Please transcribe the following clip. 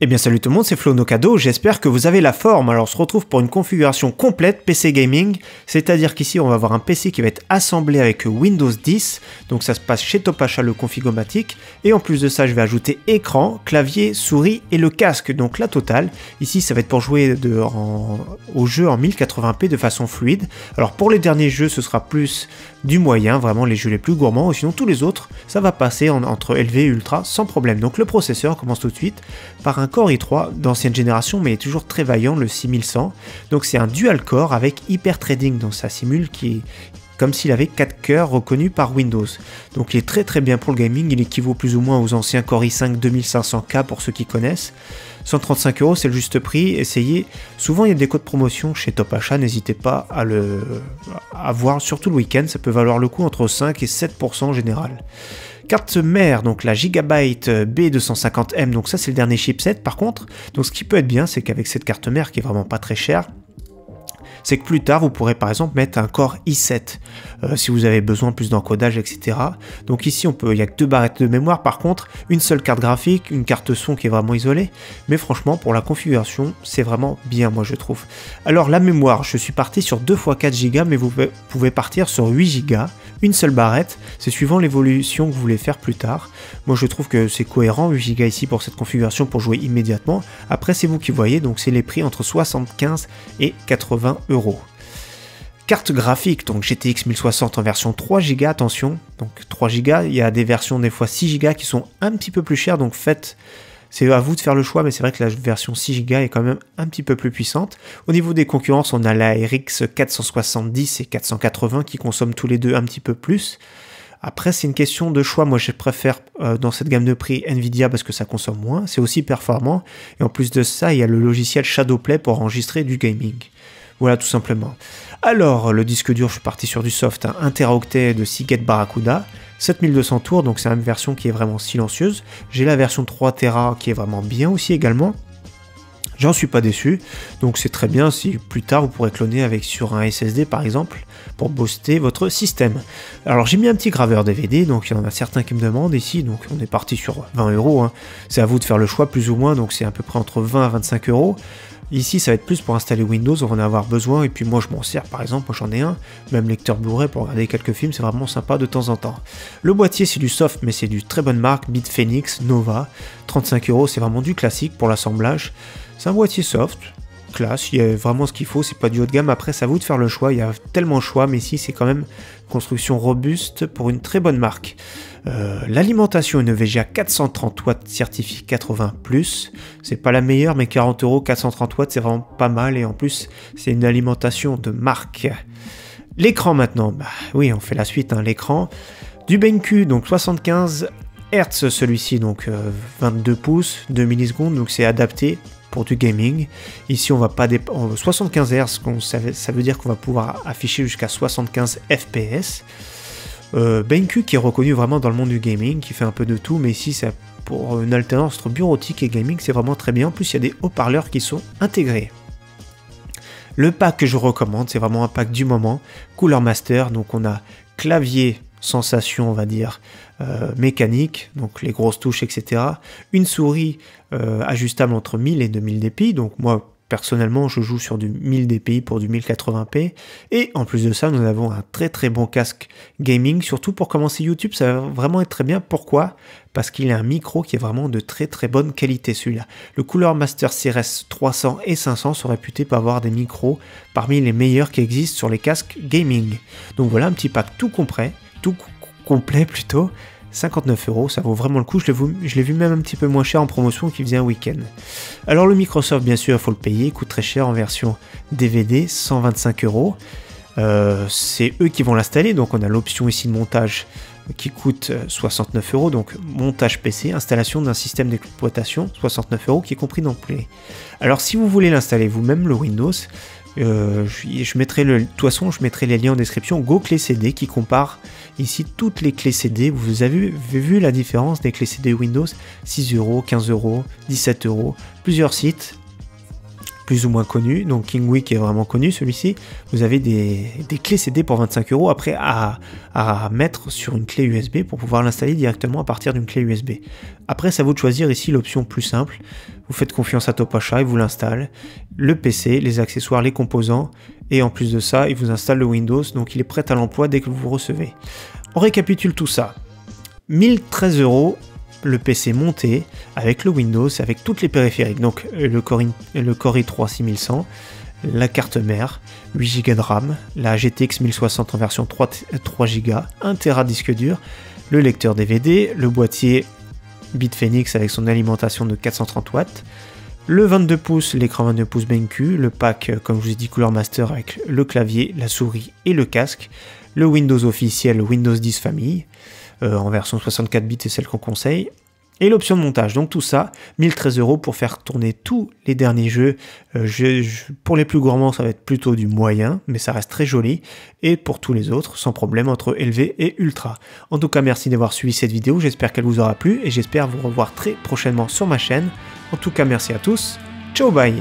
Eh bien salut tout le monde, c'est Flo Nocado, j'espère que vous avez la forme. Alors on se retrouve pour une configuration complète PC Gaming, c'est-à-dire qu'ici on va avoir un PC qui va être assemblé avec Windows 10, donc ça se passe chez Topacha le Configomatic, et en plus de ça je vais ajouter écran, clavier, souris et le casque, donc la totale. Ici ça va être pour jouer au jeu en 1080p de façon fluide. Alors pour les derniers jeux ce sera plus du moyen, vraiment les jeux les plus gourmands, sinon tous les autres ça va passer entre élevé et ultra sans problème. Donc le processeur commence tout de suite par un Core i3 d'ancienne génération, mais il est toujours très vaillant, le 6100. Donc c'est un dual core avec hyper trading, donc ça simule comme s'il avait 4 cœurs reconnus par Windows. Donc il est très bien pour le gaming, il équivaut plus ou moins aux anciens Core i5 2500K pour ceux qui connaissent. 135 €, c'est le juste prix, essayez. Souvent il y a des codes promotion chez Topacha, n'hésitez pas à voir, surtout le week-end, ça peut valoir le coup entre 5 et 7% en général. Carte mère, donc la Gigabyte B250M, donc ça c'est le dernier chipset par contre. Donc ce qui peut être bien, c'est qu'avec cette carte mère qui est vraiment pas très chère, c'est que plus tard vous pourrez par exemple mettre un Core i7 si vous avez besoin plus d'encodage, etc. Donc ici il n'y a que 2 barrettes de mémoire, par contre une seule carte graphique, une carte son qui est vraiment isolée, mais franchement pour la configuration c'est vraiment bien, moi je trouve. Alors la mémoire, je suis parti sur 2 x 4 Go, mais vous pouvve partir sur 8 Go, une seule barrette, c'est suivant l'évolution que vous voulez faire plus tard. Moi je trouve que c'est cohérent, 8 Go ici pour cette configuration pour jouer immédiatement. Après c'est vous qui voyez, donc c'est les prix entre 75 et 80 €. Carte graphique, donc GTX 1060 en version 3 Go, attention, donc 3 Go, il y a des versions des fois 6 Go qui sont un petit peu plus chères, donc c'est à vous de faire le choix, mais c'est vrai que la version 6 Go est quand même un petit peu plus puissante. Au niveau des concurrences, on a la RX 470 et 480 qui consomment tous les deux un petit peu plus. Après, c'est une question de choix. Moi, je préfère dans cette gamme de prix Nvidia parce que ça consomme moins, c'est aussi performant. Et en plus de ça, il y a le logiciel Shadowplay pour enregistrer du gaming. Voilà, tout simplement. Alors, le disque dur, je suis parti sur du soft, un 1 Teraoctet de Seagate Barracuda, 7200 tours, donc c'est une version qui est vraiment silencieuse. J'ai la version 3 Tera qui est vraiment bien aussi également. J'en suis pas déçu, donc c'est très bien si plus tard vous pourrez cloner sur un SSD par exemple pour booster votre système. Alors j'ai mis un petit graveur DVD, donc il y en a certains qui me demandent ici, donc on est parti sur 20 €, hein. C'est à vous de faire le choix plus ou moins, donc c'est à peu près entre 20 à 25 €. Ici ça va être plus pour installer Windows, on va en avoir besoin, et puis moi je m'en sers par exemple, moi j'en ai un, même lecteur Blu-ray pour regarder quelques films, c'est vraiment sympa de temps en temps. Le boîtier c'est du soft, mais c'est du très bonne marque, Bitphoenix Nova, 35 €, c'est vraiment du classique pour l'assemblage. C'est un boîtier soft, classe, il y a vraiment ce qu'il faut, c'est pas du haut de gamme, après c'est à vous de faire le choix, il y a tellement de choix, mais ici c'est quand même construction robuste pour une très bonne marque. L'alimentation, une VGA 430 watts certifiée 80+, c'est pas la meilleure, mais 40 €, 430 watts, c'est vraiment pas mal, et en plus c'est une alimentation de marque. L'écran maintenant, bah oui, on fait la suite, hein, l'écran du BenQ, donc 75 Hz celui-ci, donc 22 pouces, 2 millisecondes, donc c'est adapté pour du gaming. Ici on va pas 75 Hz, ça veut dire qu'on va pouvoir afficher jusqu'à 75 FPS. BenQ qui est reconnu vraiment dans le monde du gaming, qui fait un peu de tout, mais ici c'est pour une alternance entre bureautique et gaming, c'est vraiment très bien. En plus il y a des haut-parleurs qui sont intégrés. Le pack que je recommande, c'est vraiment un pack du moment, Cooler Master, donc on a clavier, sensation on va dire, mécanique, donc les grosses touches, etc. Une souris ajustable entre 1000 et 2000 dpi, donc moi personnellement je joue sur du 1000 dpi pour du 1080p, et en plus de ça nous avons un très bon casque gaming, surtout pour commencer YouTube, ça va vraiment être très bien. Pourquoi? Parce qu'il a un micro qui est vraiment de très bonne qualité celui-là. Le Cooler Master CRS 300 et 500 sont réputés pour avoir des micros parmi les meilleurs qui existent sur les casques gaming. Donc voilà un petit pack tout complet plutôt, 59 €, ça vaut vraiment le coup, je l'ai vu même un petit peu moins cher en promotion qui faisait un week-end. Alors le Microsoft, bien sûr, il faut le payer, il coûte très cher en version DVD, 125 €. C'est eux qui vont l'installer, donc on a l'option ici de montage qui coûte 69 €, donc montage PC, installation d'un système d'exploitation, 69 € qui est compris dans le prix. Alors si vous voulez l'installer vous-même, le Windows, je mettrai de toute façon je mettrai les liens en description. Go Clé CD qui compare ici toutes les clés CD. Vous avez vu la différence des clés CD Windows, 6 €, 15 €, 17 €, plusieurs sites. plus ou moins connus. Donc KingWi est vraiment connu celui-ci. Vous avez des clés CD pour 25 € après à mettre sur une clé USB pour pouvoir l'installer directement à partir d'une clé USB. Après, c'est à vous de choisir ici l'option plus simple. Vous faites confiance à Topacha, il vous l'installe. Le PC, les accessoires, les composants. Et en plus de ça, il vous installe le Windows. Donc il est prêt à l'emploi dès que vous recevez. On récapitule tout ça. 1013 €. Le PC monté avec le Windows, avec toutes les périphériques, donc le Core i3 6100, la carte mère, 8 Go de RAM, la GTX 1060 en version 3 Go, 1 Tera disque dur, le lecteur DVD, le boîtier Bitfenix avec son alimentation de 430 watts, le 22 pouces, l'écran 22 pouces BenQ, le pack, comme je vous ai dit, Cooler Master avec le clavier, la souris et le casque, le Windows officiel, Windows 10 famille, en version 64 bits, c'est celle qu'on conseille, et l'option de montage. Donc tout ça, 1013 € pour faire tourner tous les derniers jeux. Pour les plus gourmands, ça va être plutôt du moyen, mais ça reste très joli, et pour tous les autres, sans problème entre élevé et ultra. En tout cas, merci d'avoir suivi cette vidéo, j'espère qu'elle vous aura plu, et j'espère vous revoir très prochainement sur ma chaîne. En tout cas, merci à tous, ciao bye.